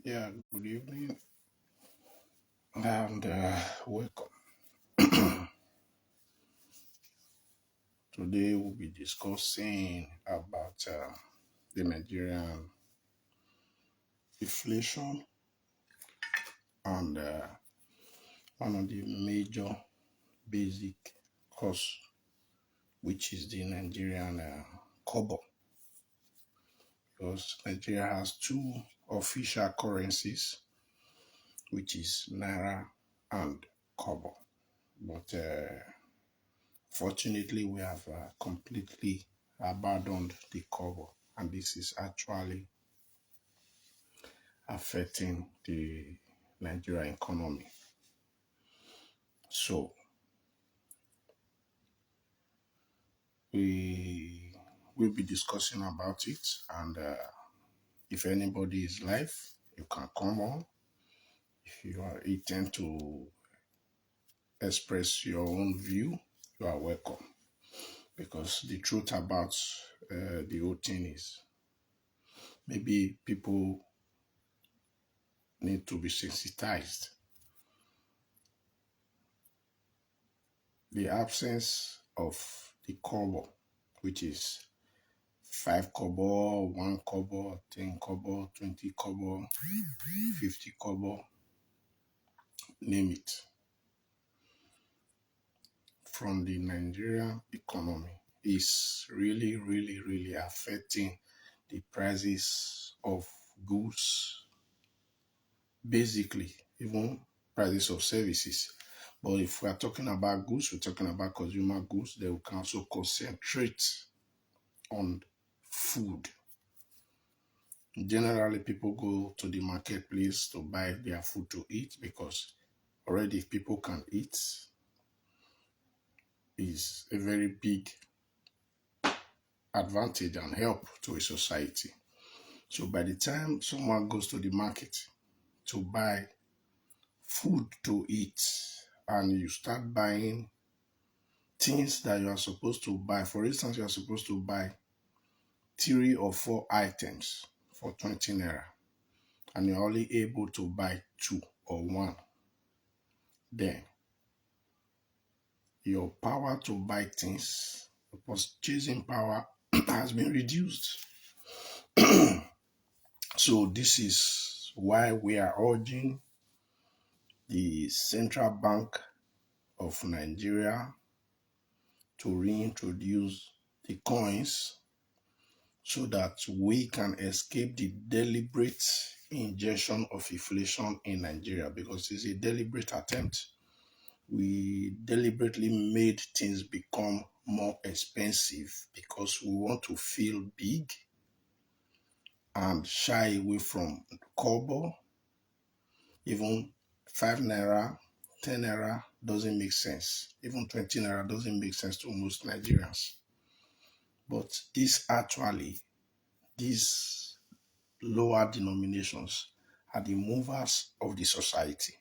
Yeah, good evening and welcome. Today we'll be discussing about the Nigerian inflation and one of the major basic costs, which is the Nigerian KOBO, because Nigeria has two official currencies, which is NAIRA and KOBO. But fortunately, we have completely abandoned the cover, and this is actually affecting the Nigerian economy. So we will be discussing about it, and if anybody is live, you can come on. If you are intend to express your own view, you are welcome. Because the truth about the whole thing is maybe people need to be sensitized. The absence of the kobo, which is 5 kobo, 1 kobo, 10 kobo, 20 kobo, 50 kobo, name it, from the Nigerian economy is really affecting the prices of goods, basically, even prices of services. But if we are talking about goods, we're talking about consumer goods, then we can also concentrate on food. Generally, people go to the marketplace to buy their food to eat because already if people can eat is a very big advantage and help to a society. So by the time someone goes to the market to buy food to eat and you start buying things that you are supposed to buy, for instance, you are supposed to buy 3 or 4 items for 20 naira and you're only able to buy 2 or 1, then your power to buy things, the purchasing power has been reduced. So this is why we are urging the Central Bank of Nigeria to reintroduce the coins so that we can escape the deliberate injection of inflation in Nigeria, because it's a deliberate attempt. We deliberately made things become more expensive because we want to feel big and shy away from kobo. Even 5 naira, 10 naira doesn't make sense. Even 20 naira doesn't make sense to most Nigerians. But these lower denominations are the movers of the society.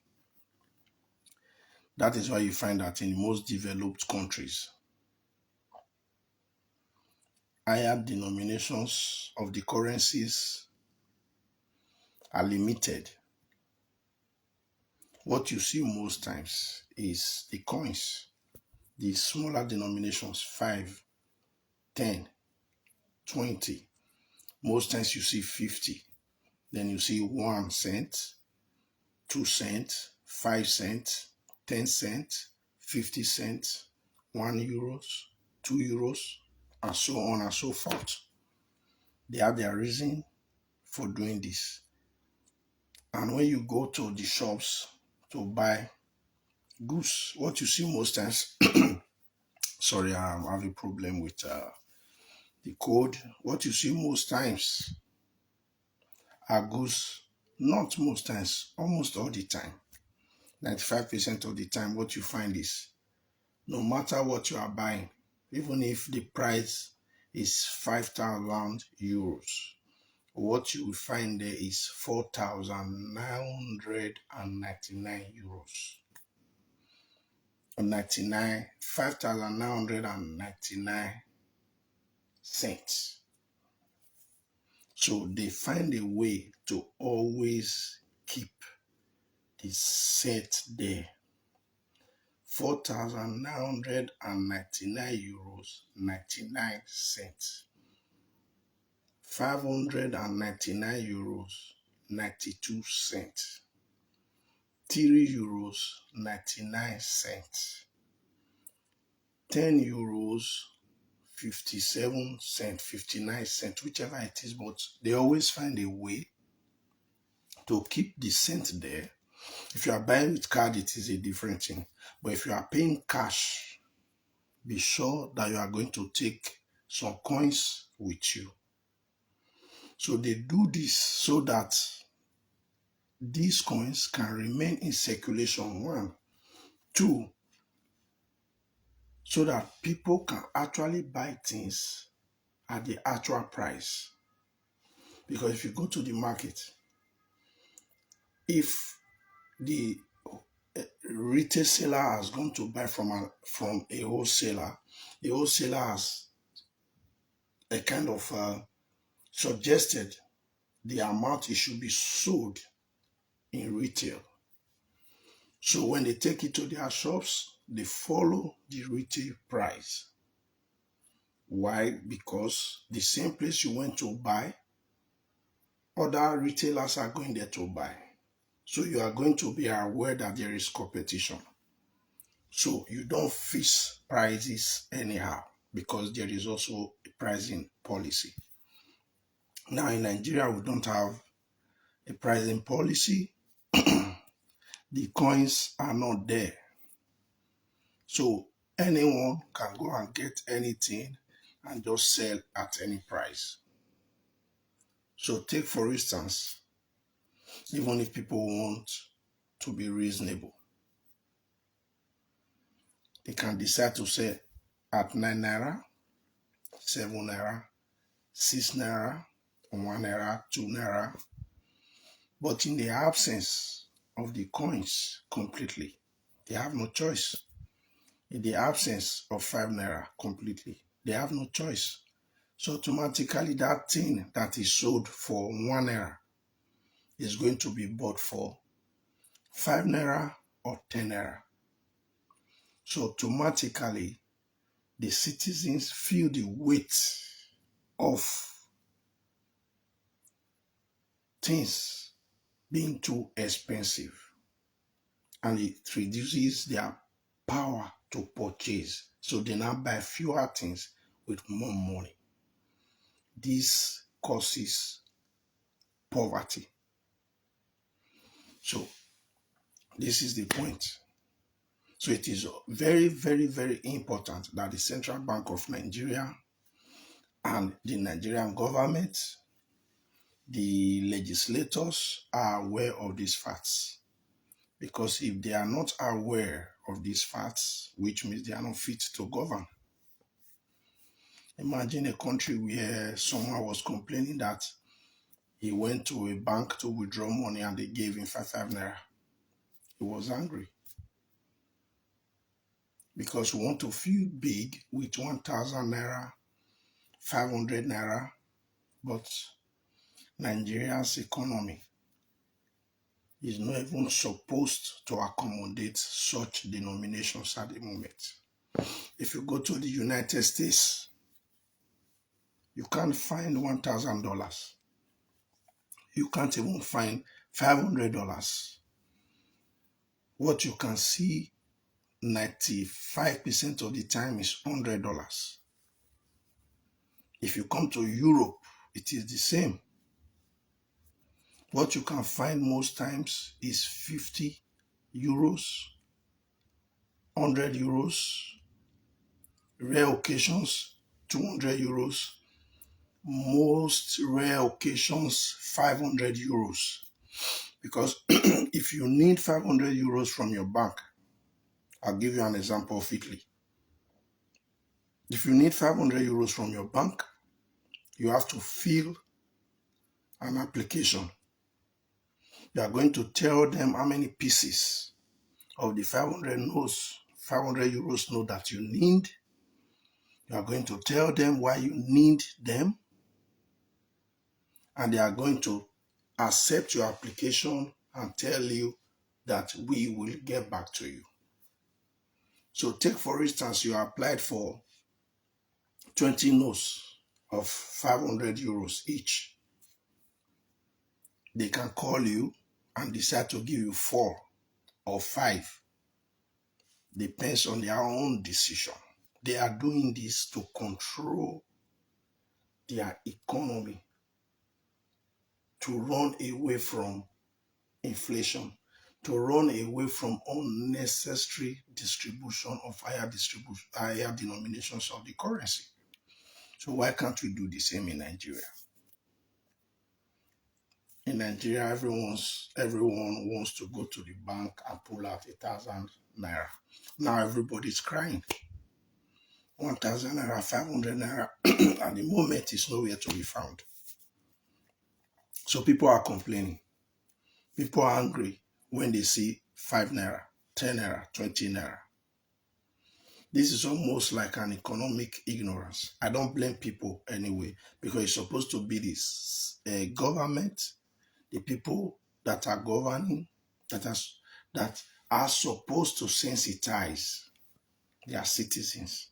That is why you find that in most developed countries, higher denominations of the currencies are limited. What you see most times is the coins, the smaller denominations, 5, 10, 20. Most times you see 50. Then you see 1 cent, 2 cents, 5 cents, 10 cents, 50 cents, €1, €2, and so on and so forth. They have their reason for doing this. And when you go to the shops to buy goods, what you see most times, sorry, I'm having a problem with the code. What you see most times are goods, not most times, almost all the time. 95% of the time, what you find is no matter what you are buying, even if the price is €5,000, what you will find there is €4,999 or 5,999 cents. So they find a way to always keep the set there. 4,999 euros 99 cents. 599 euros 92 cents. 3 euros 99 cents. 10 euros 57 cents, 59 cents, whichever it is, but they always find a way to keep the cent there. If you are buying with card, it is a different thing. But if you are paying cash, be sure that you are going to take some coins with you. So they do this so that these coins can remain in circulation, 1. 2, so that people can actually buy things at the actual price. Because if you go to the market, if the retail seller has gone to buy from a wholesaler, the wholesaler has a kind of suggested the amount it should be sold in retail. So when they take it to their shops, they follow the retail price. Why? Because the same place you went to buy, other retailers are going there to buy. So you are going to be aware that there is competition. So you don't fix prices anyhow, because there is also a pricing policy. Now in Nigeria, we don't have a pricing policy. The coins are not there. So anyone can go and get anything and just sell at any price. So take for instance, even if people want to be reasonable, they can decide to sell at 9 naira, 7 naira, 6 naira, 1 naira, 2 naira. But in the absence of the coins completely, they have no choice. In the absence of 5 naira completely, they have no choice. So automatically that thing that is sold for 1 naira is going to be bought for 5 naira or 10 naira. So automatically the citizens feel the weight of things being too expensive, and it reduces their power to purchase. So they now buy fewer things with more money. This causes poverty. So this is the point. So it is very, very, very important that the Central Bank of Nigeria and the Nigerian government, the legislators, are aware of these facts. Because if they are not aware of these facts, which means they are not fit to govern. Imagine a country where someone was complaining that he went to a bank to withdraw money and they gave him 5 naira. He was angry. Because we want to feel big with 1,000 naira, 500 naira, but Nigeria's economy is not even supposed to accommodate such denominations at the moment. If you go to the United States, you can't find $1,000. You can't even find $500. What you can see 95% of the time is $100. If you come to Europe, it is the same. What you can find most times is 50 euros, 100 euros, rare occasions, 200 euros, most rare occasions, 500 euros. Because if you need 500 euros from your bank, I'll give you an example of Italy. If you need 500 euros from your bank, you have to fill an application. You are going to tell them how many pieces of the 500 euros note that you need. You are going to tell them why you need them. and they are going to accept your application and tell you that we will get back to you. So take, for instance, you applied for 20 notes of 500 euros each. They can call you and decide to give you 4 or 5. Depends on their own decision. They are doing this to control their economy, to run away from inflation, to run away from unnecessary distribution of higher denominations of the currency. So why can't we do the same in Nigeria? In Nigeria, everyone wants to go to the bank and pull out 1,000 naira. Now everybody's crying. 1,000 naira, 500 naira, at the moment is nowhere to be found. So people are complaining. People are angry when they see 5 naira, 10 naira, 20 naira. This is almost like an economic ignorance. I don't blame people anyway, because it's supposed to be this government, the people that are governing, that are supposed to sensitize their citizens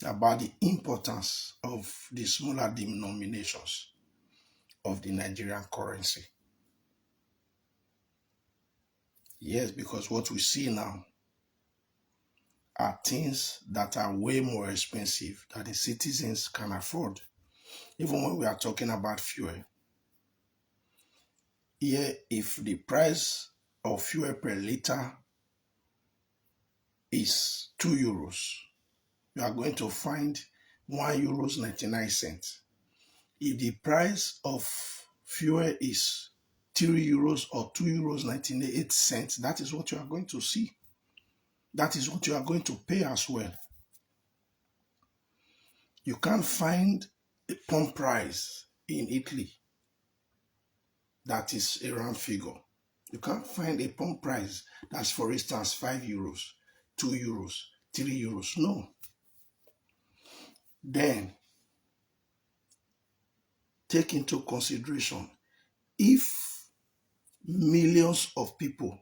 about the importance of the smaller denominations of the Nigerian currency. Yes, because what we see now are things that are way more expensive that the citizens can afford. Even when we are talking about fuel. Here, if the price of fuel per liter is 2 euros, you are going to find 1 euros 99 cents. If the price of fuel is 3 euros or 2 euros 98 cents, that is what you are going to see. That is what you are going to pay as well. You can't find a pump price in Italy that is a round figure. You can't find a pump price that's, for instance, 5 euros, 2 euros, 3 euros. No. Then, take into consideration, if millions of people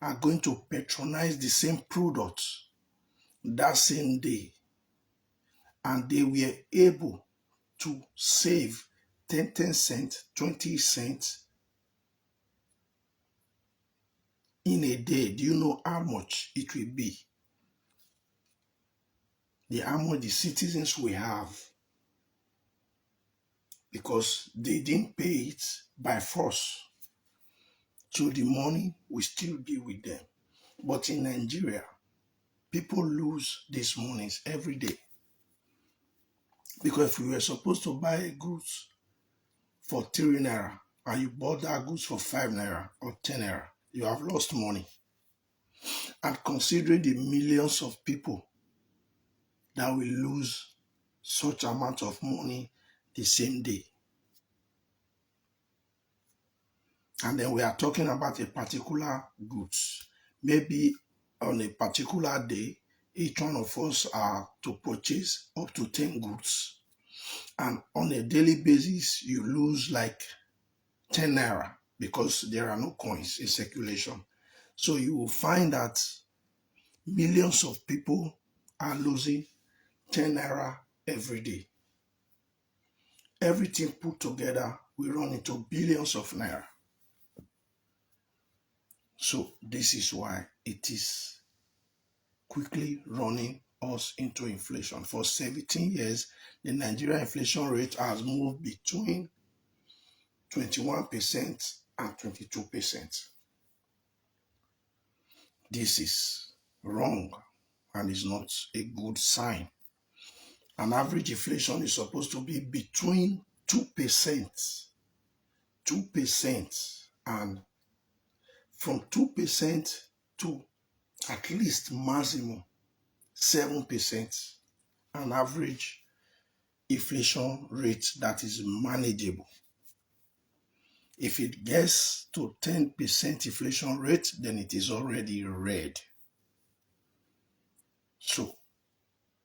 are going to patronize the same products that same day, and they were able to save 10 cents, 20 cents in a day, do you know how much it will be? How much the citizens will have, because they didn't pay it by force. So the money will still be with them. But in Nigeria, people lose these monies every day. Because if you were supposed to buy goods for 3 naira and you bought that goods for 5 naira or 10 naira, you have lost money. And considering the millions of people that will lose such amount of money the same day. And then we are talking about a particular goods. Maybe on a particular day, each one of us are to purchase up to 10 goods. And on a daily basis, you lose like 10 naira because there are no coins in circulation. So you will find that millions of people are losing 10 naira every day. Everything put together will run into billions of naira. So this is why it is quickly running us into inflation. For 17 years, the Nigerian inflation rate has moved between 21% and 22%. This is wrong and is not a good sign. An average inflation is supposed to be between 2%, and from 2% to at least maximum 7%, an average inflation rate that is manageable. If it gets to 10% inflation rate, then it is already red. So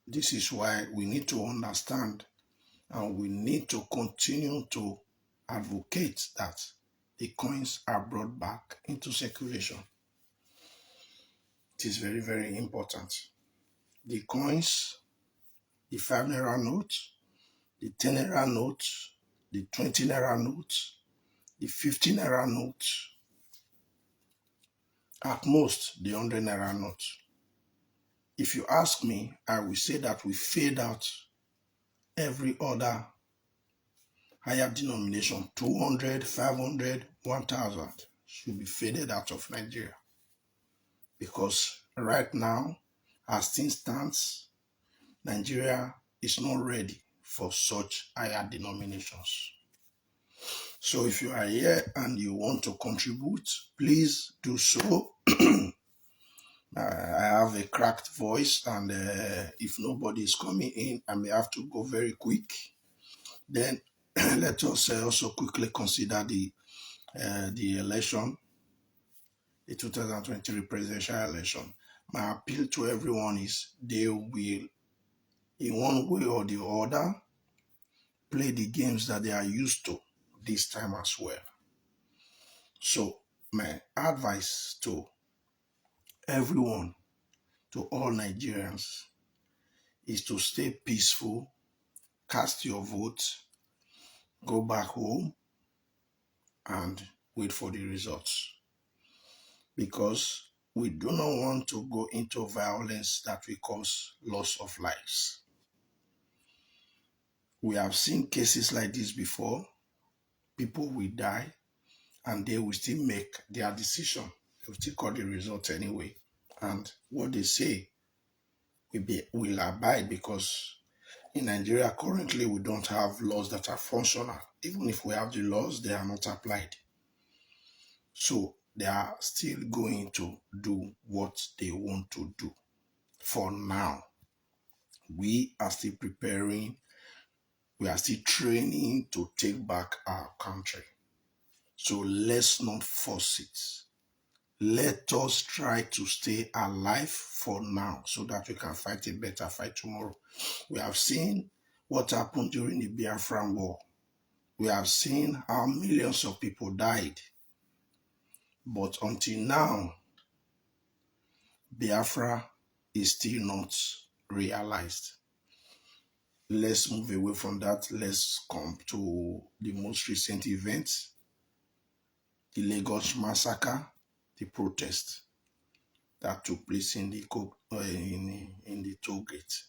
this is why we need to understand And we need to continue to advocate that the coins are brought back into circulation. It is very, very important. The coins, the 5 naira note, the 10 naira note, the 20 naira note, the 50 naira note, at most the 100 naira note. If you ask me, I will say that we fade out every other higher denomination. 200, 500, 1,000 should be faded out of Nigeria. Because right now, as things stands, Nigeria is not ready for such higher denominations. So if you are here and you want to contribute, please do so. I have a cracked voice, and if nobody is coming in, I may have to go very quick. Then let us also quickly consider the election, the 2023 presidential election. My appeal to everyone is they will, in one way or the other, play the games that they are used to this time as well. So my advice to everyone, to all Nigerians, is to stay peaceful, cast your vote, go back home, and wait for the results. Because we do not want to go into violence that will cause loss of lives. We have seen cases like this before. People will die and they will still make their decision. They will still call the result anyway. And what they say will abide, because in Nigeria currently we don't have laws that are functional. Even if we have the laws, they are not applied. So they are still going to do what they want to do. For now, we are still preparing, we are still training to take back our country. So let's not force it. Let us try to stay alive for now so that we can fight a better fight tomorrow. We have seen what happened during the Biafran War. We have seen how millions of people died. But until now, Biafra is still not realized. Let's move away from that. Let's come to the most recent events. The Lagos massacre, the protest that took place in the toll gate.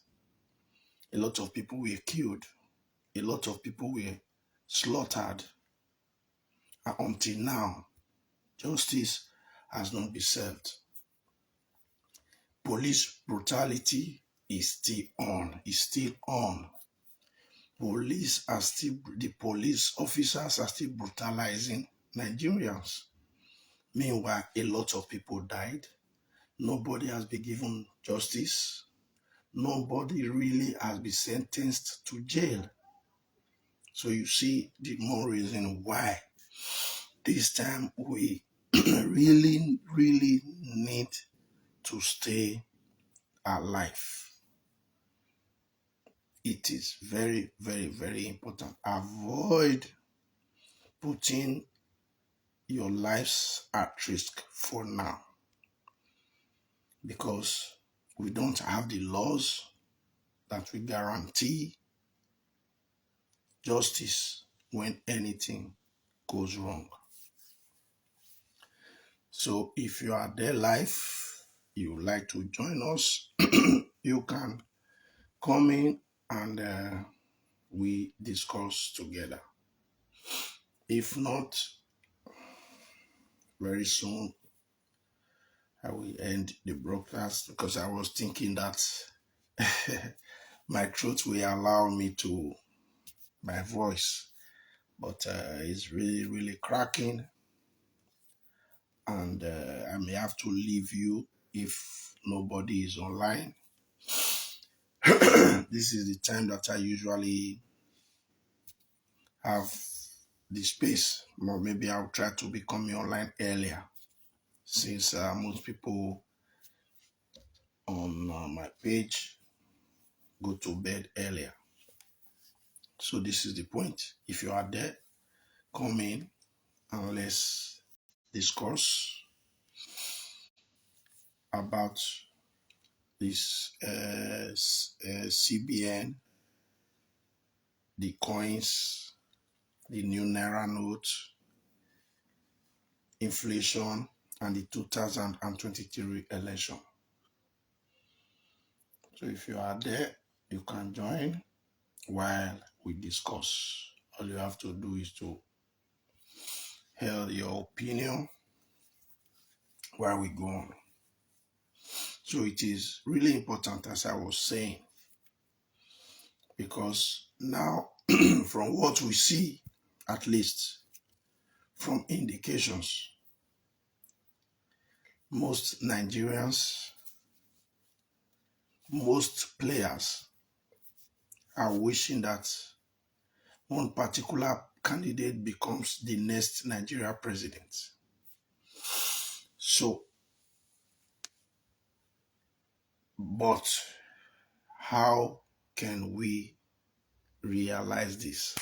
A lot of people were killed. A lot of people were slaughtered. And until now, justice has not been served. Police brutality is still on. The police officers are still brutalizing Nigerians. Meanwhile, a lot of people died. Nobody has been given justice. Nobody really has been sentenced to jail. So you see the more reason why this time we really, really need to stay alive. It is very, very, very important. Avoid putting your lives at risk for now, because we don't have the laws that will guarantee justice when anything goes wrong. So if you are there live, you would like to join us, you can come in and we discuss together. If not, very soon I will end the broadcast, because I was thinking that my throat will allow me to, my voice, but it's really, really cracking, and I may have to leave you if nobody is online. This is the time that I usually have the space, or maybe I'll try to be coming online earlier, since most people on my page go to bed earlier. So this is the point. If you are there, come in and let's discuss about this CBN, the coins, the new NAIRA note, inflation, and the 2023 election. So if you are there, you can join while we discuss. All you have to do is to hail your opinion while we go on. So it is really important, as I was saying, because now, from what we see, at least from indications, most Nigerians, most players are wishing that one particular candidate becomes the next Nigeria president. So, but how can we realize this?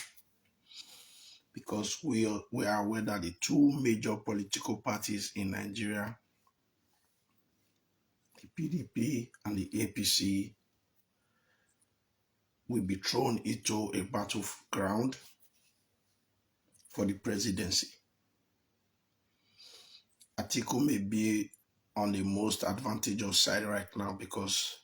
Because we are aware that the two major political parties in Nigeria, the PDP and the APC, will be thrown into a battleground for the presidency. Atiku may be on the most advantageous side right now because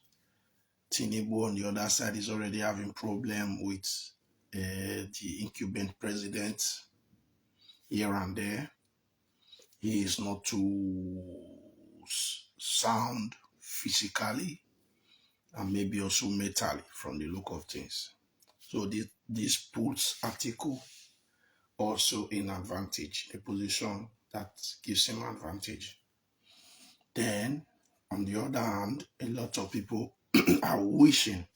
Tinubu on the other side is already having problem with the incumbent president here and there. He is not too sound physically and maybe also mentally from the look of things. So this puts Atiku also in advantage, a position that gives him advantage. Then, on the other hand, a lot of people are wishing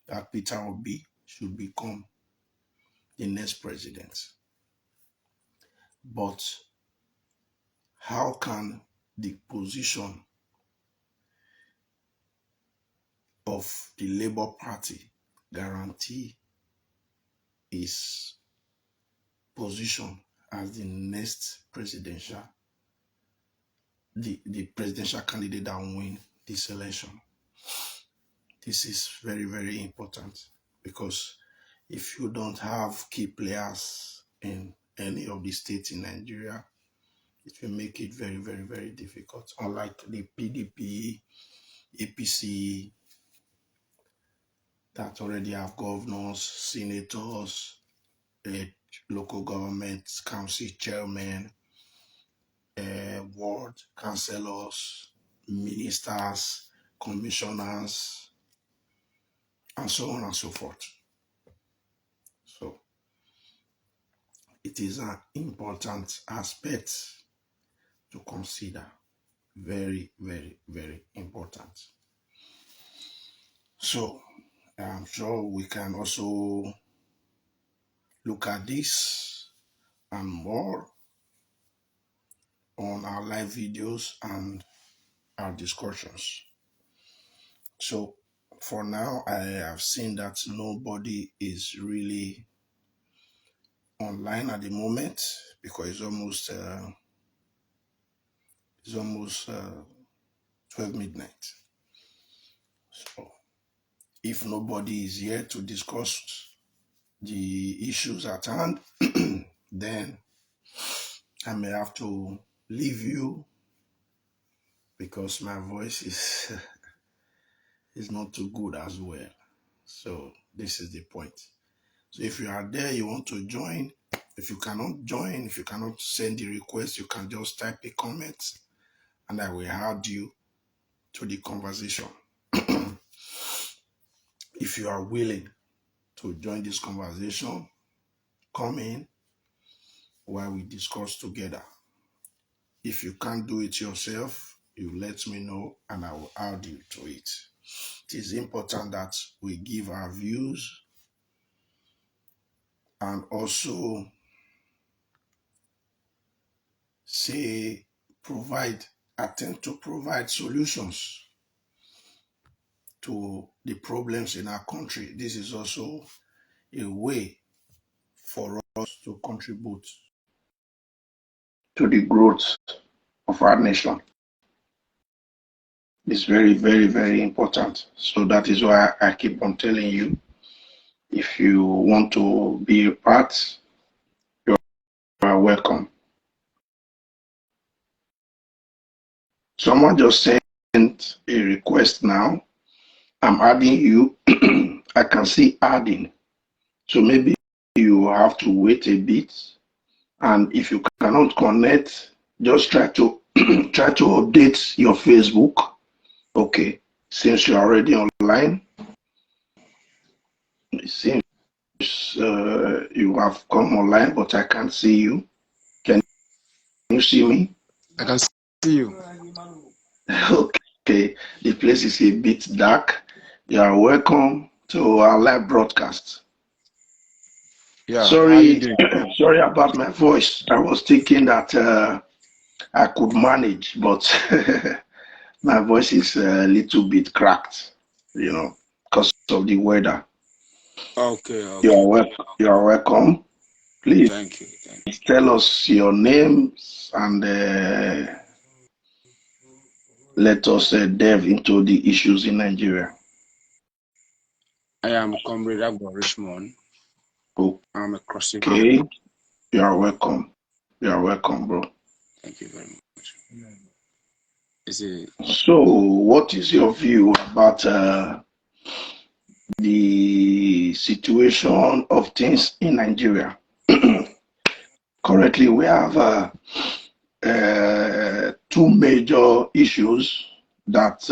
that Peter Obi should become the next president. But how can the position of the Labour Party guarantee his position as the next presidential, the presidential candidate that will win this election? This is very, very important because if you don't have key players in any of the states in Nigeria, it will make it very, very, very difficult. Unlike the PDP, APC, that already have governors, senators, local government, council chairmen, ward councillors, ministers, commissioners, and so on and so forth. So it is an important aspect to consider. Very, very, very important. So I'm sure we can also look at this and more on our live videos and our discussions. So for now, I have seen that nobody is really online at the moment because it's almost 12 midnight. So if nobody is here to discuss the issues at hand, then I may have to leave you because my voice is not too good as well. So this is the point. So if you are there, you want to join. If you cannot join, if you cannot send the request, you can just type a comment and I will add you to the conversation. If you are willing to join this conversation, come in while we discuss together. If you can't do it yourself, you let me know and I will add you to it. It is important that we give our views and also attempt to provide solutions to the problems in our country. This is also a way for us to contribute to the growth of our nation. It's very, very, very important. So that is why I keep on telling you, if you want to be a part, you are welcome. Someone just sent a request now. I'm adding you. I can see adding. So maybe you have to wait a bit. And if you cannot connect, just try to try to update your Facebook. Okay, since you're already online, it seems you have come online, but I can't see you. Can you see me? I can see you. Okay, the place is a bit dark. You are welcome to our live broadcast. Yeah, how Sorry, you doing? sorry about my voice. I was thinking that I could manage, but my voice is a little bit cracked, because of the weather. Okay, You okay. are welcome. You are welcome. Please Thank you. tell us your names and let us delve into the issues in Nigeria. I am Comrade Agbo Richmond. I'm a crossing Okay, product. you are welcome. You are welcome, bro. Thank you very much. Is it So, what is your view about the situation of things in Nigeria? Currently, we have two major issues that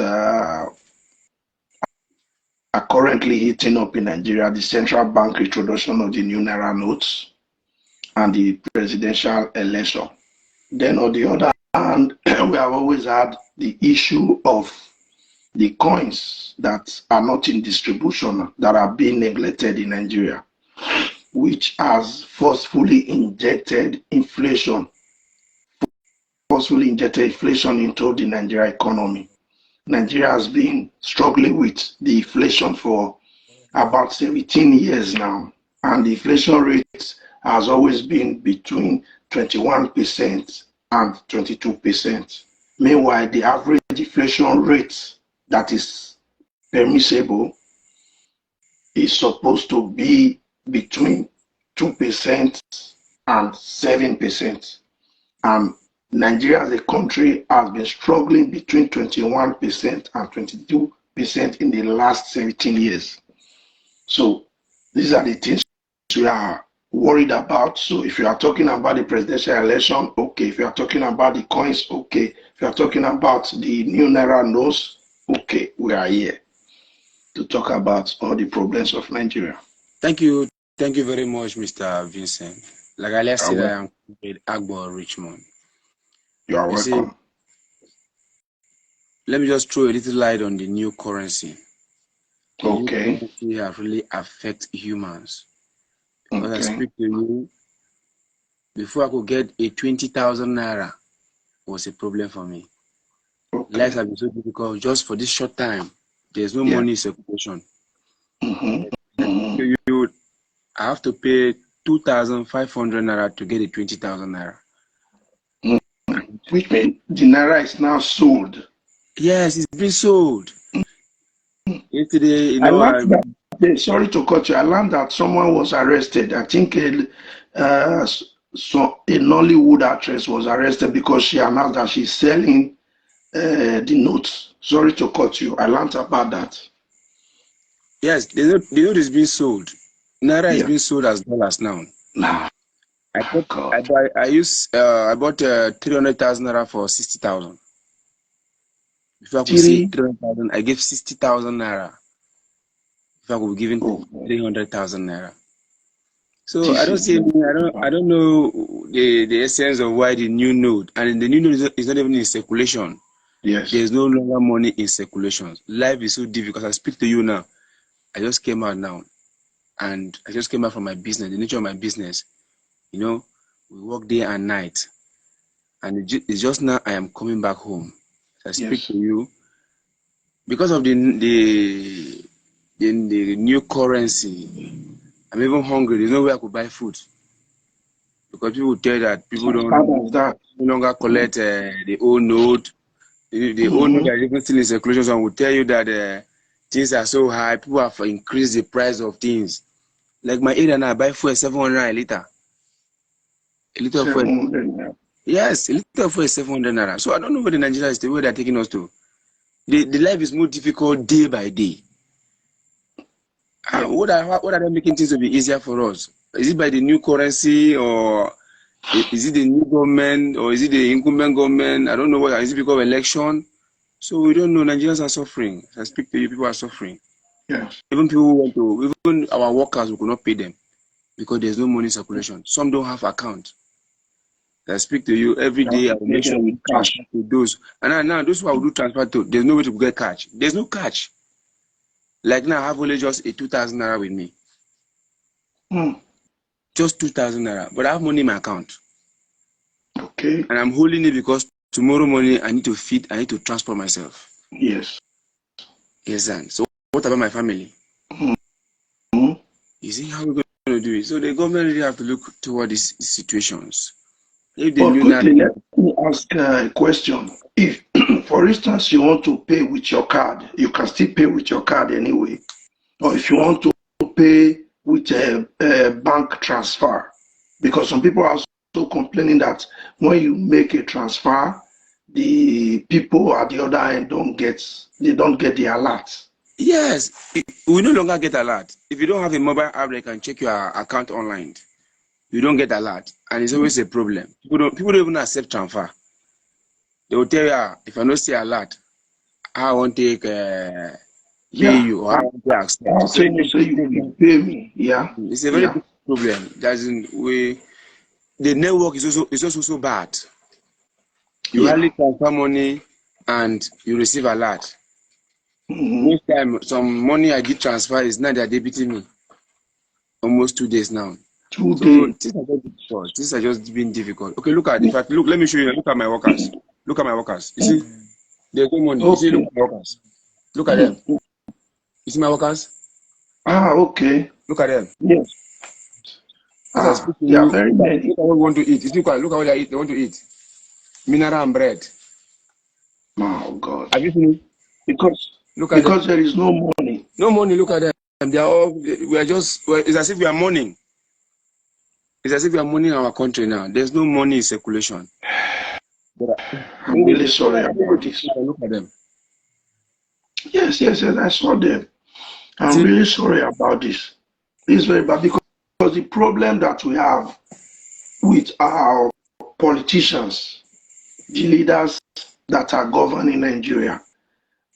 are currently heating up in Nigeria: the central bank introduction of the new NAIRA notes and the presidential election. Then, on the other hand, we have always had the issue of the coins that are not in distribution, that are being neglected in Nigeria, which has forcefully injected inflation into the Nigeria economy. Nigeria has been struggling with the inflation for about 17 years now, and the inflation rate has always been between 21% and 22%. Meanwhile, the average inflation rate that is permissible is supposed to be between 2% and 7%. And Nigeria as a country has been struggling between 21% and 22% in the last 17 years. So these are the things we are worried about. So if you are talking about the presidential election, okay. If you are talking about the coins, okay. If you are talking about the new NAIRA notes, okay. We are here to talk about all the problems of Nigeria. Thank you. Thank you very much, Mr. Vincent. Like I said, I am Comrade Agbo Richmond. You are welcome. See, let me just throw a little light on the new currency. The new currency have really affect humans. Because I speak to you, before I could get a 20,000 naira was a problem for me. Life has been so difficult just for this short time. There's no money in circulation. I have to pay 2,500 naira to get a 20,000 naira. Which means the naira is now sold. Yes, it's been sold. Yesterday, sorry to cut you. I learned that someone was arrested. I think a Nollywood actress was arrested because she announced that she's selling the notes. Sorry to cut you. I learned about that. Yes, the note is being sold. Naira is being sold as dollars now. I bought 300,000 naira for 60,000. If I could see 300,000, I gave 60,000 naira. If I could be given 300,000 naira. So I don't know the essence of why the new note, and the new note is not even in circulation. Yes. There's no longer money in circulation. Life is so difficult. I speak to you now. I just came out now, and I just came out from my business, the nature of my business. We work day and night, and it's just now I am coming back home. I speak to you because of the new currency I'm even hungry. There's no way I could buy food. Because people tell that people don't no longer collect the old note. The old note that even still in circulation, someone will tell you that things are so high. People have increased the price of things. Like my area now, I buy fuel 700 a liter. A liter of fuel. Yes, a liter of fuel is 700 naira. So I don't know where the Nigeria is, the way they're taking us to. The life is more difficult day by day. What are they making things to be easier for us? Is it by the new currency, or is it the new government, or is it the incumbent government? I don't know what. Is it because of election? So we don't know. Nigerians are suffering. I speak to you, people are suffering. Yes. Even people who want to, even our workers, we could not pay them because there's no money circulation. Some don't have account. I speak to you every day. I will make sure we transfer to those. And now those who I will do transfer to, there's no way to get catch. There's no catch. Like now, I have only just a 2,000 naira with me. Just 2,000 naira. But I have money in my account. Okay. And I'm holding it because tomorrow morning I need to feed, I need to transport myself. Yes. Yes, sir. So what about my family? You see how we're going to do it? So the government really have to look toward these situations. If they knew quickly, let me ask a question. If, for instance, you want to pay with your card, you can still pay with your card anyway. Or if you want to pay with a bank transfer, because some people are also complaining that when you make a transfer, the people at the other end don't get the alert. Yes, we no longer get alert. If you don't have a mobile app that can check your account online, you don't get alert, and it's always a problem. People don't even accept transfer. They will tell you, if I don't see alert, I won't take pay you, or I won't take accept. I'll say you pay me. Yeah, it's a very big problem. The network is also so bad. You hardly transfer money and you receive alert. Most time, some money I did transfer is now they're debiting me. Almost 2 days now. 2 days. Things are just being difficult. Okay, look, let me show you. Look at my workers. Look at my workers. You see, there's no money. You see, look at my workers. Look at them. You see my workers? Okay. Look at them. Yes. They are very many. Look at what they want to eat. You see, look at what they eat. They want to eat mineral and bread. Oh God. Have you seen it? Because there is no money. No money. Look at them. They are all. It's as if we are mourning. It's as if we are mourning our country now. There's no money in circulation. I'm really sorry about this. Look at them. Yes, I saw them. I'm really sorry about this. It's very bad because the problem that we have with our politicians, the leaders that are governing Nigeria,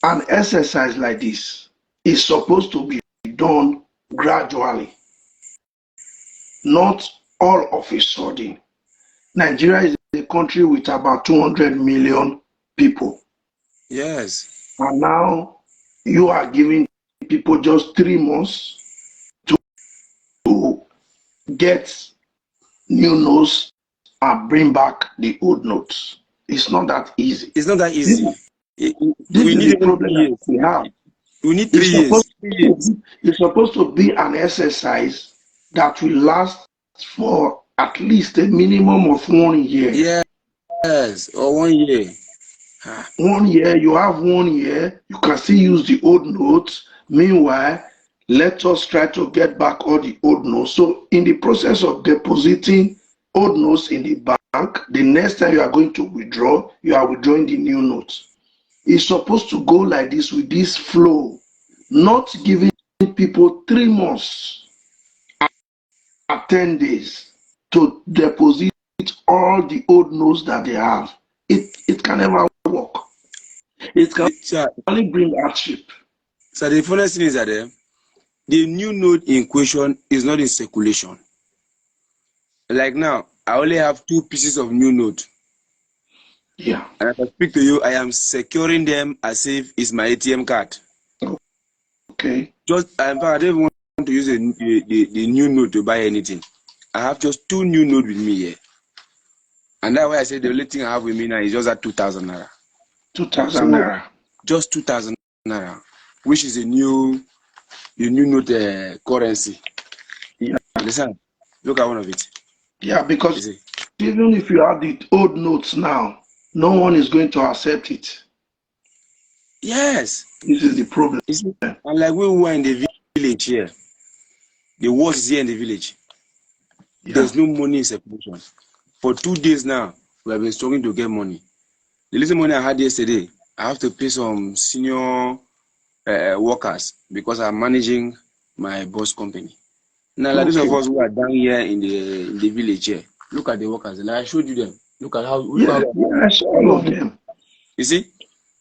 an exercise like this is supposed to be done gradually, not all of a sudden. Nigeria is a country with about 200 million people. Yes. And now you are giving people just 3 months to get new notes and bring back the old notes. It's not that easy. It's not that easy. This is the problem that we have. We need 3 years. It's supposed to be an exercise that will last for at least a minimum of 1 year. Yes, or 1 year. 1 year, you have 1 year, you can still use the old notes. Meanwhile, let us try to get back all the old notes. So in the process of depositing old notes in the bank, the next time you are going to withdraw, you are withdrawing the new notes. It's supposed to go like this, with this flow, not giving people 3 months and 10 days to deposit all the old notes that they have. It can never work. It can only bring hardship. So the funniest thing is that the new note in question is not in circulation. Like now, I only have 2 pieces of new note. Yeah. And as I speak to you, I am securing them as if it's my ATM card. Okay. In fact, I don't even want to use the new note to buy anything. I have just 2 new notes with me here. And that's why I say the only thing I have with me now is just that 2,000 naira. 2,000 naira. Just 2,000 naira, which is the new note currency. Yeah. Listen, look at one of it. Yeah, You because see? even if you have the old notes now, no one is going to accept it. Yes. This is the problem. You see, and like we were in the village here, the worst is here in the village. Yeah. There's no money in circulation. For 2 days now, we have been struggling to get money. The little money I had yesterday, I have to pay some senior workers because I'm managing my boss company. Now, like those Okay. of us who are down here in the village here, look at the workers. Like I showed you them. Look at how Yeah, yeah, I saw all of them. you see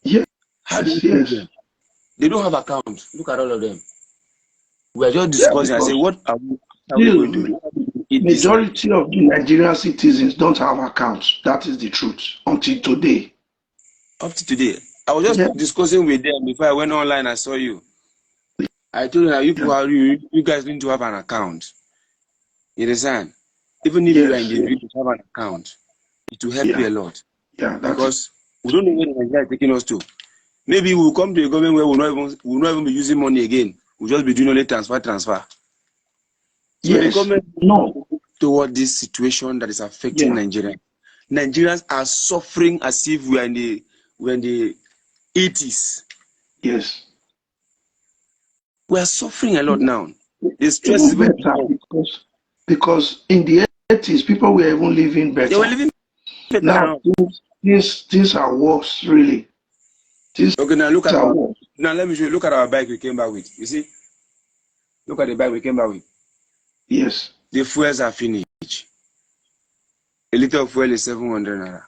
Yes, how do we pay yes. them? They don't have accounts. Look at all of them. We are just Yeah, discussing. I say, because what are we going to still, do? How do we eat this night? majority of the Nigerian citizens don't have accounts. That is the truth until today. Up to today, I was Yeah, just discussing with them before I went online. I saw you. I told them, yeah, you guys need to have an account. You understand? Even if you are in yes, the yes, village, have an account. It will help you yeah, a lot yeah. That is because we don't know where Nigeria is taking us to. Maybe we'll come to a government where we'll not even be using money again. We'll just be doing only transfer. So the yes. government No, toward this situation that is affecting yeah, Nigeria. Nigerians are suffering as if we're in the 80s. yes. We are suffering a lot now. The stress is Even even better because in the 80s people were even living they were better. living better than Now us. things are worse, really. Things Okay, now look at are our worse. now let me show you. Look at our bike we came back with. You see, look at the bike we came back with. Yes, The fuels are finished. A liter of fuel is 700 naira.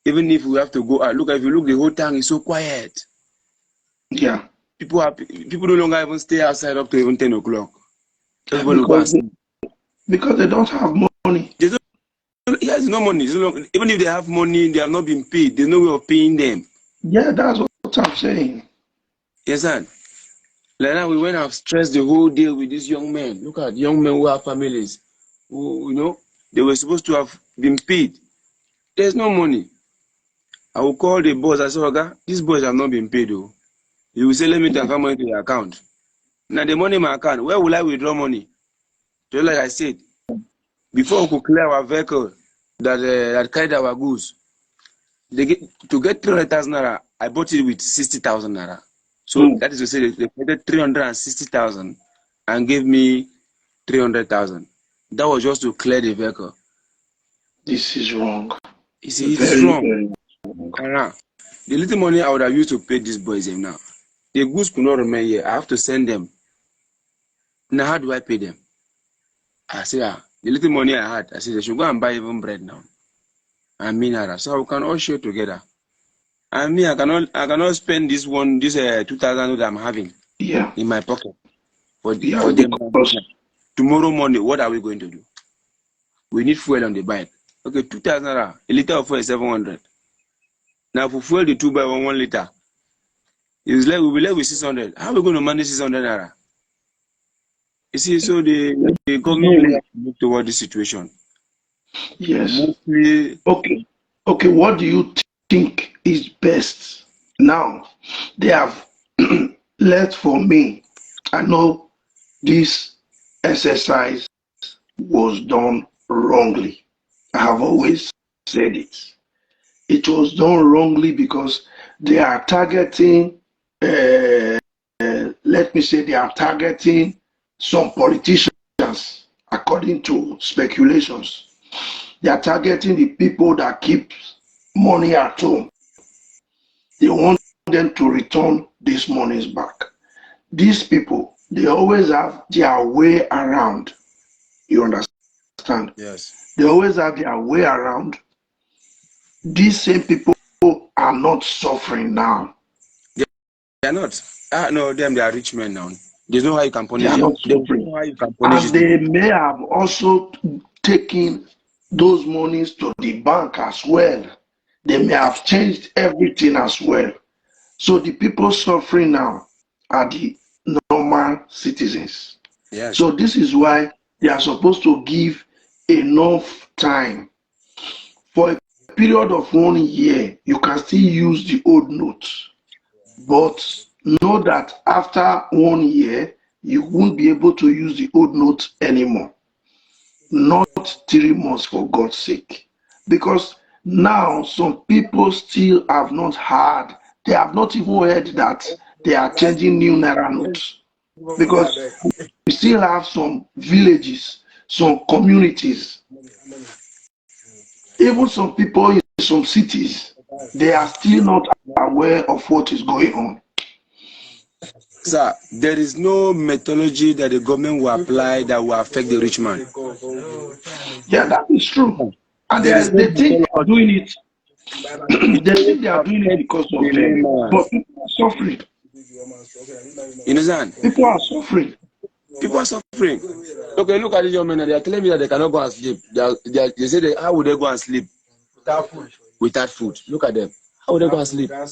Even if we have to go out, look, if you look, the whole town is so quiet. yeah. People no longer even stay outside up to even 10 o'clock. Everybody will go and Because sleep. because they don't have money. There's there's no money. Even if they have money, they have not been paid. There's no way of paying them. Yeah, that's what I'm saying. Yes, sir. Like now, we went and stressed the whole day with these young men. Look at young men who have families, who they were supposed to have been paid. There's no money. I will call the boss. I say, "Oga, these boys have not been paid, though." He will say, "Let me transfer money to your account." Now the money in my account. Where will I withdraw money? Just like I said, before we could clear our vehicle that carried our goods, to get 300,000 naira, I bought it with 60,000 naira. So Mm, that is to say they paid 360,000 and gave me 300,000. That was just to clear the vehicle. this is wrong. You see, it is Very, wrong. very wrong. And now, the little money I would have used to pay these boys them now, the goods could not remain here. I have to send them. Now, how do I pay them? I say, the little money I had, I said, they should go and buy even bread now. And me, Nara. So we can all share together. And me, I cannot spend this 2,000 that I'm having Yeah, in my pocket yeah. for them. Because Tomorrow morning, what are we going to do? We need fuel on the bike. Okay, 2,000 naira. A liter of fuel is 700. Now, for fuel the 2 by 1 liter, we'll be left with 600. How are we going to manage 600 naira? You see, so the there's government no really way. has to look toward this situation. Yes. Mostly, Okay. Okay. What do you think is best? Now they have left for me. I know this exercise was done wrongly. I have always said it. It was done wrongly because they are targeting, uh, let me say, they are targeting some politicians, according to speculations. They are targeting the people that keep money at home. They want them to return these monies back. These people, they always have their way around. You understand? yes. They always have their way around. These same people are not suffering now. They are not. No, they are rich men now. There's no how you can They punish are them. not There's suffering. no how you can punish And these they people. may have also taken those monies to the bank as well. They may have changed everything as well. So the people suffering now are the normal citizens. Yes. So this is why they are supposed to give enough time. For a period of 1 year, you can still use the old notes. But know that after 1 year, you won't be able to use the old notes anymore. not 3 months, for God's sake. Because now some people still have not heard, they have not even heard that they are changing new Naira notes. Because we still have some villages, some communities, even some people in some cities, they are still not aware of what is going on. Sir, there is no methodology that the government will apply that will affect the rich man. Yeah, that is true. And they think they are doing it. They think they are doing it because of them. But people are suffering. You understand? People are suffering. People are suffering. Okay, look at these young men. They are telling me that they cannot go and sleep. They say, how would they go and sleep? Without food. Without food. Look at them. How would they go and sleep? How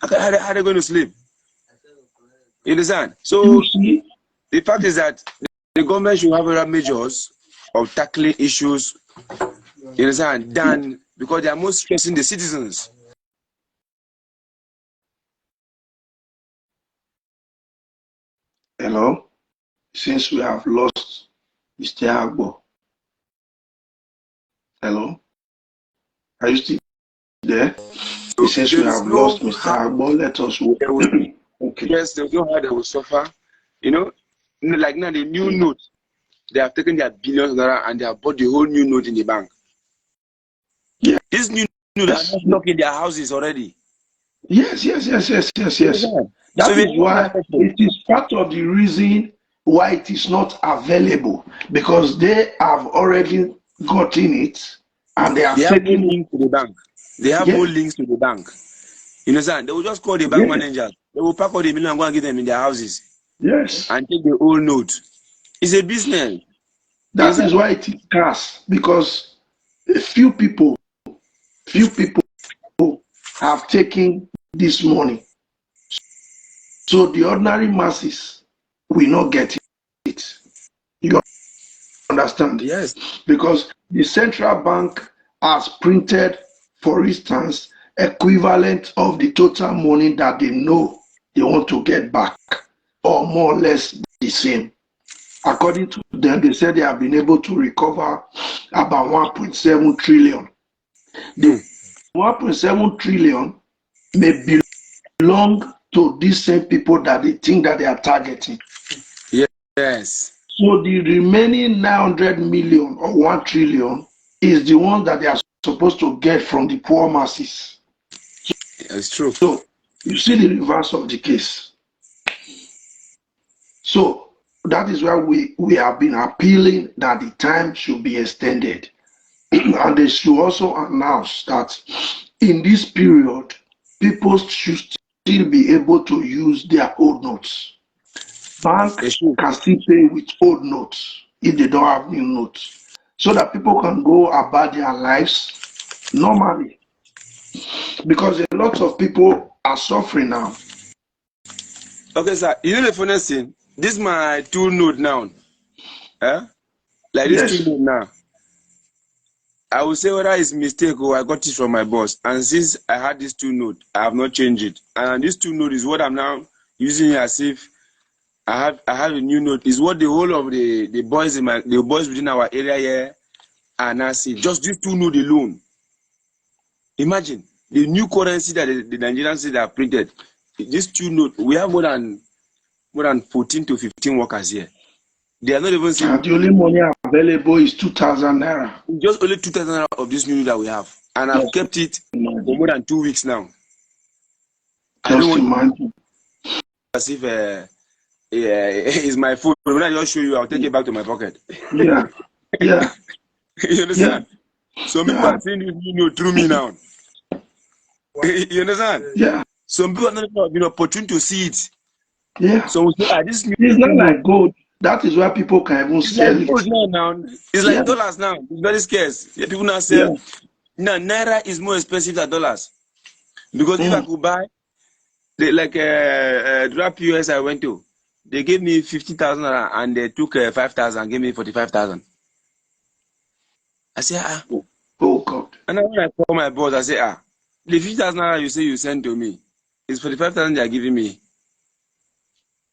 are they going to sleep? You understand? So the fact is that the government should have other measures of tackling issues, you understand, than because they are most stressing the citizens. Hello? Since we have lost Mr. Agbo. Hello? Are you still there? So since we have lost Mr. Agbo, let us wait. Okay. Yes, there's no how they will suffer. You know, like now the new note, they have taken their billions of dollars and they have bought the whole new note in the bank. Yeah. This new note are not stuck in their houses already. Yes. That is why it is part of the reason why it is not available, because they have already gotten it and they have taken links to the bank. They have more links to the bank. You understand? They will just call the bank manager. They will pack all the million and go and give them in their houses. Yes. And take the old note. It's a business. That is why it is scarce, because a few people have taken this money. So the ordinary masses will not get it. You understand? Yes. Because the central bank has printed, for instance, equivalent of the total money that they know they want to get back, or more or less the same. According to them, they said they have been able to recover about 1.7 trillion. The 1.7 trillion may belong to these same people that they think that they are targeting. Yes. So the remaining 900 million or 1 trillion is the one that they are supposed to get from the poor masses. It's true. So you see the reverse of the case. So that is why we have been appealing that the time should be extended. And they should also announce that in this period, people should still be able to use their old notes. Bank can still pay with old notes if they don't have new notes, so that people can go about their lives normally. Because a lot of people are suffering now. Okay, sir. You know the funniest thing? This is my 2 note now. Like this 2 note now. I will say whether it's mistake or I got it from my boss. And since I had this 2 note, I have not changed it. And this 2 note is what I'm now using as if I have a new note. Is what the whole of the boys within our area here are now seeing. Just this 2 note alone. Imagine the new currency that the Nigerians say they have printed. This 2 note, we have more than 14 to 15 workers here. They are not even seeing. The only money available is 2,000 naira. Just only 2,000 naira of this new note that we have, and I've kept it for more than 2 weeks now. I don't want to as if it's my phone. When I just show you, I'll take it back to my pocket. Yeah. You understand? Yeah. Some people are seeing this new note through me now. You understand? Yeah. Some people are not been opportune to see it. Yeah. So we say, this new it's not like gold. That is why people can even sell it. Now. It's like dollars now. It's very scarce. Yeah, people now sell. Now Naira is more expensive than dollars. Because if I could buy, the POS I went to, they gave me 50,000 and they took 5,000 and gave me 45,000. I say, oh God. And then when I call my boss, I say, the 50,000 you say you send to me, it's 45,000 they are giving me.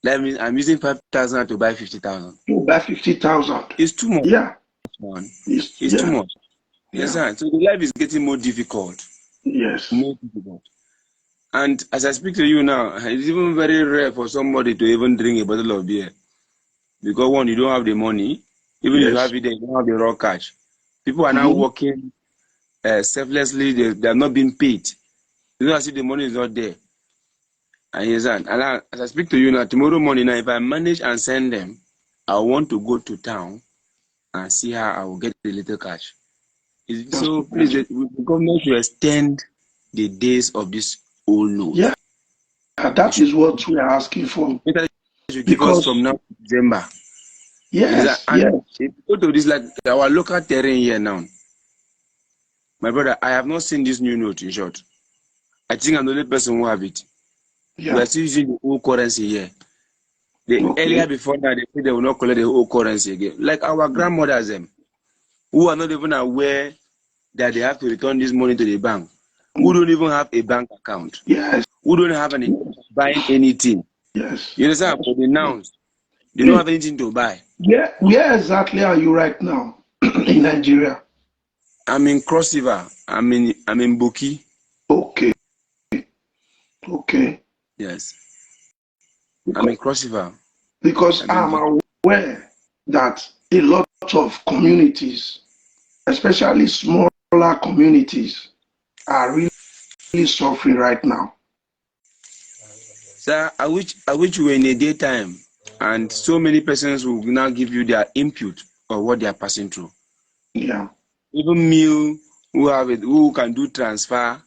That means I'm using 5,000 to buy 50,000. To buy 50,000. It's too much. Yeah. Man. It's It's too much. Yes, Yeah. sir. So the life is getting more difficult. Yes. More difficult. And as I speak to you now, it's even very rare for somebody to even drink a bottle of beer. Because one, you don't have the money. Even if you have it, you don't have the raw cash. People are now working selflessly. They are not being paid. You know, as if the money is not there. And yes, and as I speak to you now, tomorrow morning, now, if I manage and send them, I want to go to town and see how I will get the little cash. So please, the government should extend the days of this old note. Yeah, that is what we are asking for. They should give us Because from now to December. yes, And yes. if you go to this, like our local terrain here now, my brother, I have not seen this new note in short. I think I'm the only person who have it. Yeah. We are still using the old currency here. Earlier before that, they said they will not collect the old currency again. Like our grandmothers, them, who are not even aware that they have to return this money to the bank, who don't even have a bank account, Yes. who don't have any buying anything. Yes. You understand? For the nouns, they don't have anything to buy. Yeah. Where exactly are you right now in Nigeria? I'm in Cross River. I'm in Boki. Okay. Okay. Yes. I'm in Cross River. Because I'm aware that a lot of communities, especially smaller communities, are really suffering right now. Sir, I wish we were in a daytime and so many persons will now give you their input of what they are passing through. Yeah. Even me who can do transfer,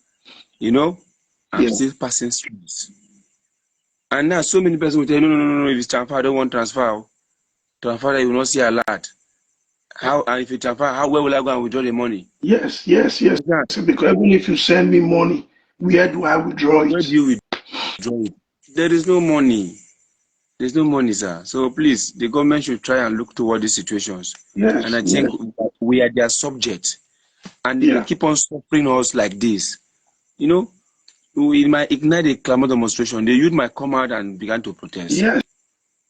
I'm still passing through this. And now so many persons will tell you, no, if it's transfer, I don't want transfer. Transfer, you will not see a lot. How, and if you transfer, where will I go and withdraw the money? Yes. Because even if you send me money, where do I withdraw it? Where do you withdraw it? There is no money. There's no money, sir. So please, the government should try and look toward these situations. Yes. And I think we are their subject. And if they keep on suffering us like this, we might ignite a clamor demonstration. The youth might come out and begin to protest. Yes.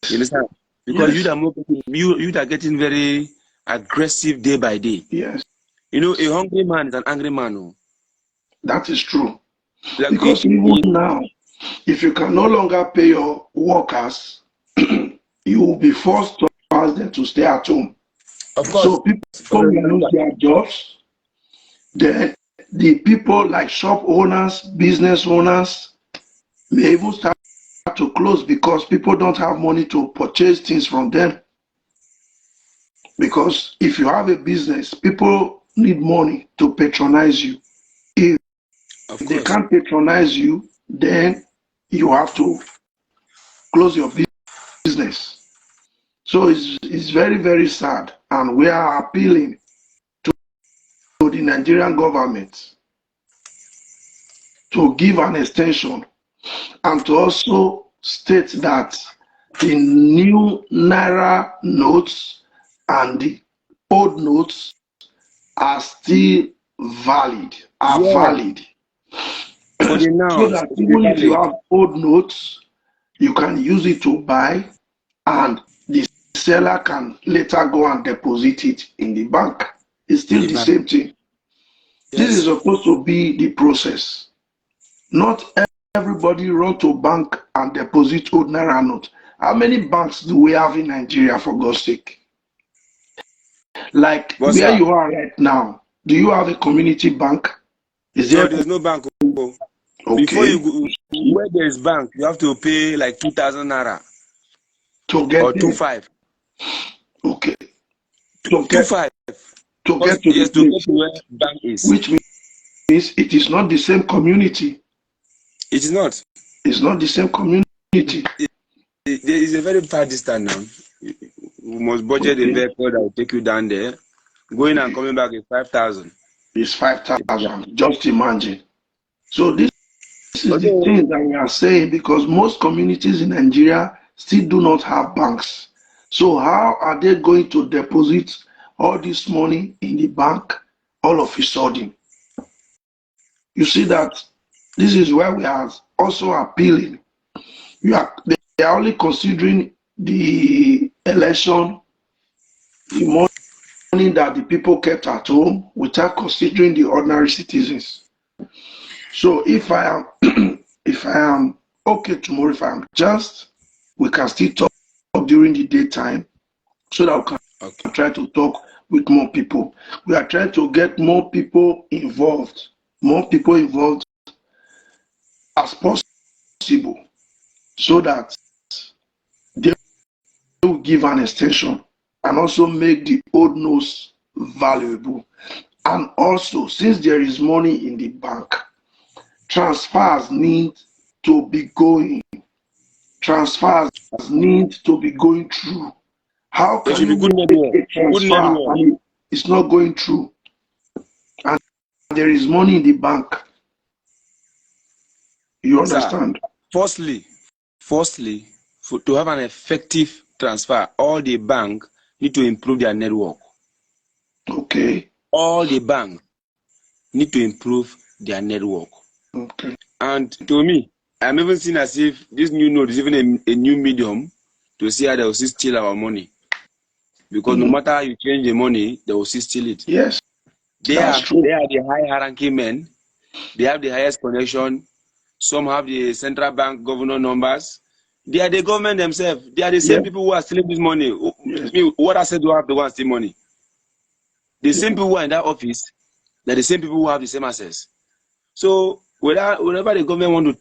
You understand? Because youth are getting very aggressive day by day. Yes. A hungry man is an angry man. That is true. Like because even now, if you can no longer pay your workers, you will be forced to ask them to stay at home. Of course. So people will lose their jobs. Then the people like shop owners, business owners may even start to close because people don't have money to purchase things from them. Because if you have a business, people need money to patronize you. If they can't patronize you, then you have to close your business. So it's very, very sad. And we are appealing to the Nigerian government to give an extension and to also state that the new NAIRA notes and the old notes are still valid, valid. For the nouns, so that even if you have old notes, you can use it to buy and the seller can later go and deposit it in the bank. It's still the same thing. Yes. This is supposed to be the process. Not everybody run to bank and deposit old NAIRA note. How many banks do we have in Nigeria, for God's sake? Like where you are right now, do you have a community bank? There's no bank. Okay. Before you go, where there's bank, you have to pay like 2,000 naira to get or 2,500. Okay. 2,500 to get to where bank is. Which means it is not the same community. It is not. It's not the same community. There is a very far distance now. You must budget a vehicle that will take you down there. Going and coming back is 5,000. It's 5,000. Just imagine. So this is the thing that we are saying, because most communities in Nigeria still do not have banks. So how are they going to deposit all this money in the bank all of a sudden? You see that this is where we are also appealing. are only considering the election, the money that the people kept at home, without considering the ordinary citizens. So if I am if I am okay tomorrow, if I am just, we can still talk during the daytime so that we can try to talk with more people. We are trying to get more people involved as possible, so that they will give an extension and also make the old notes valuable. And also, since there is money in the bank, transfers need to be going. Transfers need to be going through. How There can should be you good make network. a Good transfer network. and it's not going through? And there is money in the bank. You understand? Sir, firstly, to have an effective transfer, all the bank need to improve their network. Okay. All the bank need to improve their network. Okay. And to me, I'm even seeing as if this new node is even a new medium to see how they will steal our money. Because no matter how you change the money, they will steal it. Yes, They that's are true. the high ranking men. They have the highest connection. Some have the central bank governor numbers. They are the government themselves. They are the same people who are stealing this money. Yes. What I said, do I have to go and steal money? The same people who are in that office, they're the same people who have the same access. So whenever the government want to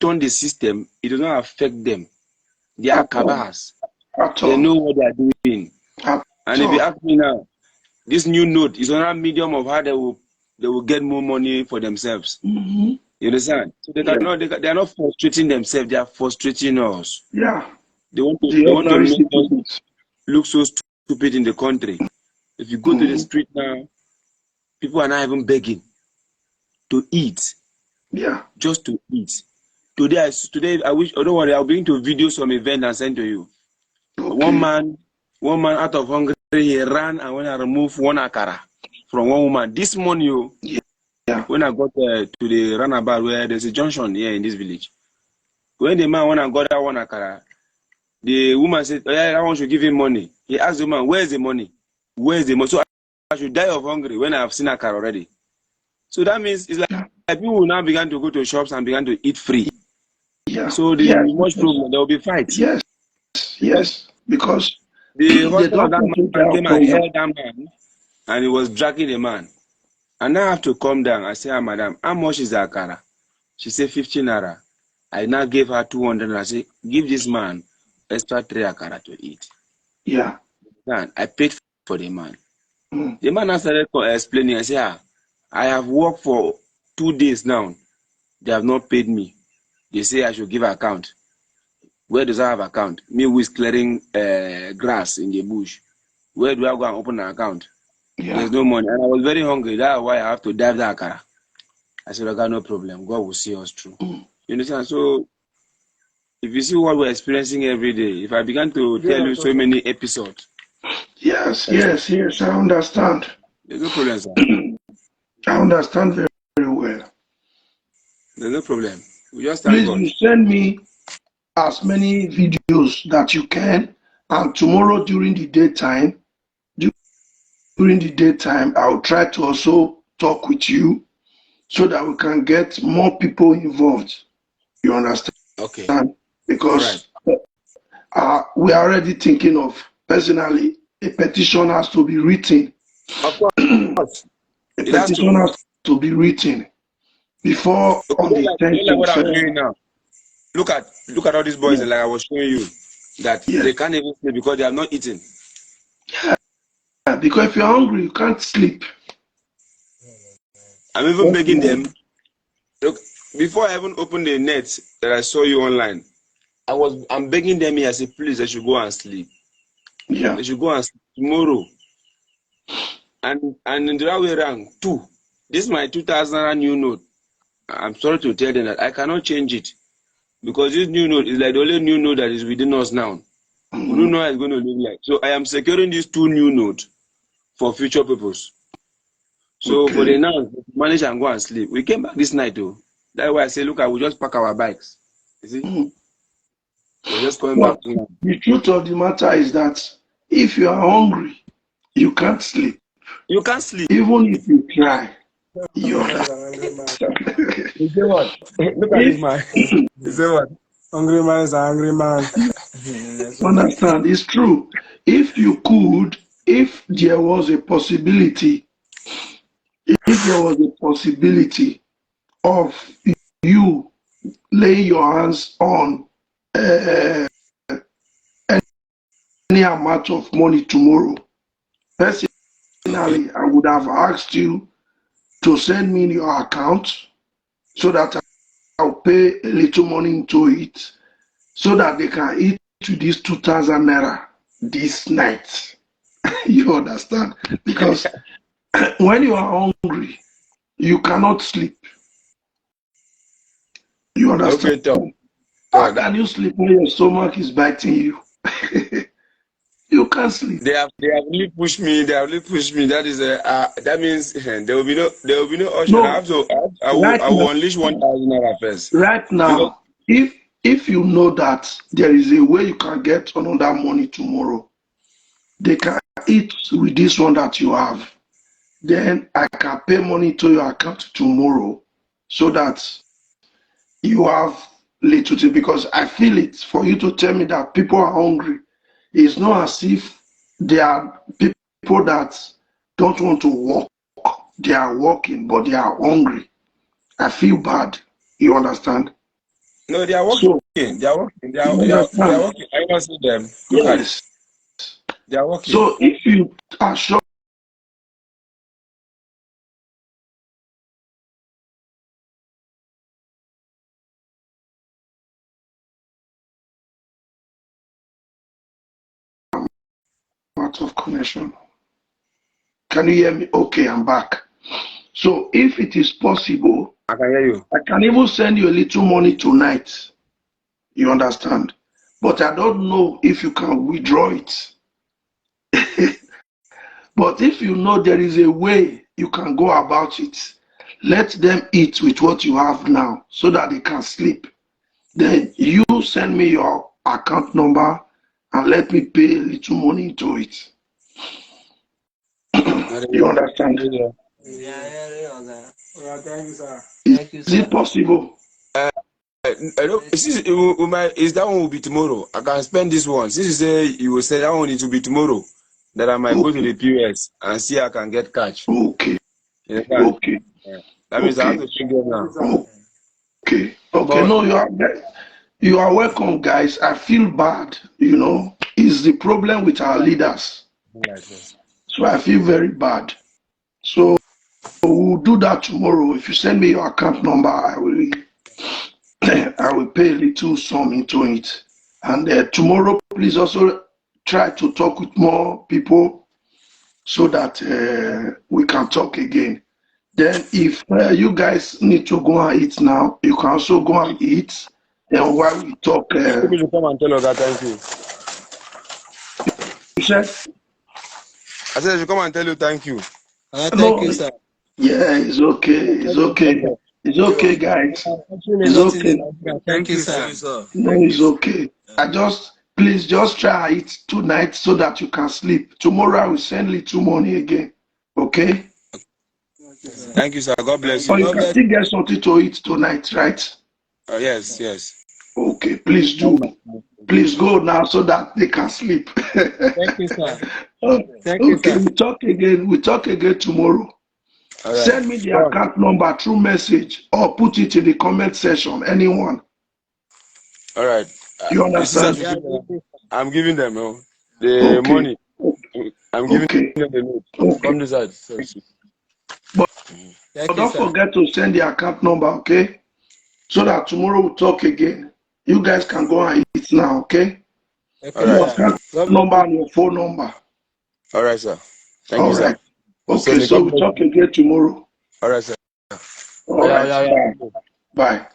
turn the system, it does not affect them. They are cabals. They know what they are doing. And if you ask me now, this new note is another medium of how they will get more money for themselves. You understand? So they are not frustrating themselves, they are frustrating us. Yeah. They want to make us look so stupid in the country. If you go to the street now, people are not even begging to eat. Yeah. Just to eat. Today I wish, don't worry, I'll bring to video some event and send to you. Okay. One man out of hunger, he ran and went and removed one akara from one woman. This morning, when I got to the runabout where there's a junction here in this village, when the man went and got that one akara, the woman said, oh, yeah, I want to give him money. He asked the man, where's the money? Where's the money? So I should die of hunger when I've seen akara already. So that means it's like people now began to go to shops and began to eat free. Yeah. So there will be much problem. There will be fights. Yes. Because the husband of that man came and held that man, and he was dragging the man. And I have to come down. I say, madam, how much is the akara? She said 15 naira. I now gave her 200 and I say, give this man extra 3 akara to eat. Yeah. And I paid for the man. The man now started explaining. I said, I have worked for 2 days now. They have not paid me. They say I should give account. Where does I have account? Me who is clearing grass in the bush. Where do I go and open an account? Yeah. There's no money. And I was very hungry. That's why I have to dive the akara. I said, okay, no problem. God will see us through. You understand? So, if you see what we're experiencing every day, if I began to tell you so many episodes. Yes, I understand. There's no problem, sir. I understand very, very well. There's no problem. We just thank God. Please, you send me as many videos that you can, and tomorrow during the daytime, I'll try to also talk with you so that we can get more people involved. You understand? Okay. Because we are already thinking of, personally, a petition has to be written. Of course. A petition has to be written before on the 10th of what I'm doing now. Look at all these boys, like I was showing you, that they can't even sleep because they have not eaten. Yeah, because if you're hungry, you can't sleep. I'm even begging them. Look, before I even opened the net that I saw you online, I'm begging them here. I said, please, they should go and sleep. Yeah. They should go and sleep tomorrow. And in the other way around, too. This is my 2000 new note. I'm sorry to tell them that I cannot change it. Because this new note is like the only new note that is within us now. We don't know how it's going to look like. So I am securing these 2 new notes for future purpose. So for the now, manage and go and sleep. We came back this night though. That's why I say, look, I will just pack our bikes. You see? We're just coming But back to now. the truth of the matter is that if you are hungry, you can't sleep. You can't sleep. Even if you try, you Hungry man's understand. an angry man. You say what? Look at this If man. You say what? Hungry man is an angry man. understand, it's true. If you could, if there was a possibility, if there was a possibility of you laying your hands on uh, any amount of money tomorrow, Okay. personally, I would have asked you to send me your account so that I'll pay a little money into it so that they can eat to this 2,000 naira this night. You understand? Because when you are hungry, you cannot sleep. You understand? Okay, talk. How Talk. can you sleep when your stomach is biting you? You can't sleep. They have really pushed me. They have really pushed me. That is that means there will be no option. No, I right will now, unleash 1,000 naira first right because now, if you know that there is a way you can get another money tomorrow, they can eat with this one that you have. Then I can pay money to your account tomorrow so that you have little thing because I feel it for you to tell me that people are hungry. It's not as if they are people that don't want to work. They are working, but they are hungry. I feel bad. You understand? no, they are working. So They are working. you They are understand? working. I not see them. Look at. Yes. They are working. So if you are sure out of connection, can you hear me? Okay, I'm back. So if it is possible, I can hear you. I can even send you a little money tonight. You understand? But I don't know if you can withdraw it. But if you know there is a way you can go about it, let them eat with what you have now so that they can sleep. Then you send me your account number and let me pay a little money into it. No, You understand? Yeah, thank you, sir. Is it possible? I know, since is that one will be tomorrow. I can spend this one. Since you say you will say that one it will be tomorrow, that I might go to Okay, the POS and see I can get cash. okay, You understand? okay, Yeah. That means I have okay, to think them Thank you, now. sir. okay, okay. But No, you are welcome, guys. I feel bad. It's the problem with our leaders. like this. So I feel very bad. So we'll do that tomorrow. If you send me your account number, I will I will pay a little sum into it. And tomorrow, please also try to talk with more people so that we can talk again. Then, if you guys need to go and eat now, you can also go and eat. Then, while we talk, Maybe you come and tell us that thank you. you said, I said you come and tell you thank you. Thank you, no, sir. yeah, it's okay, it's okay, it's okay, guys, it's okay. Thank you, sir. No, it's okay. Please just try it tonight so that you can sleep. Tomorrow I will send little money again. Okay? Thank you, sir. God bless Or you. you can still get something to eat tonight, right? Yes, yes. Okay, please do. Please go now so that they can sleep. Thank you, sir. Oh, Thank you, okay, sir. we talk again. We talk again tomorrow. All right. Send me the Go on. account number through message or put it in the comment section. Anyone. All right. You The sisters, understand? I'm giving them the Okay. money. I'm giving Okay. them the note. Okay. Come this side. But Thank you, don't sir. forget to send the account number, okay? So that tomorrow we'll talk again. You guys can go and eat now, okay? All Okay, Your right. sir. account God bless number you. and your phone number. All right, sir. Thank All you, sir. right. You Okay, send me. so God we'll bless talk you. again tomorrow. All right, sir. All right. Bye. Bye.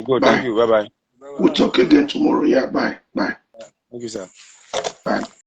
Good. Thank Bye. you. Bye bye. We'll talk again tomorrow. Yeah, bye. Bye. Thank you, sir. Bye.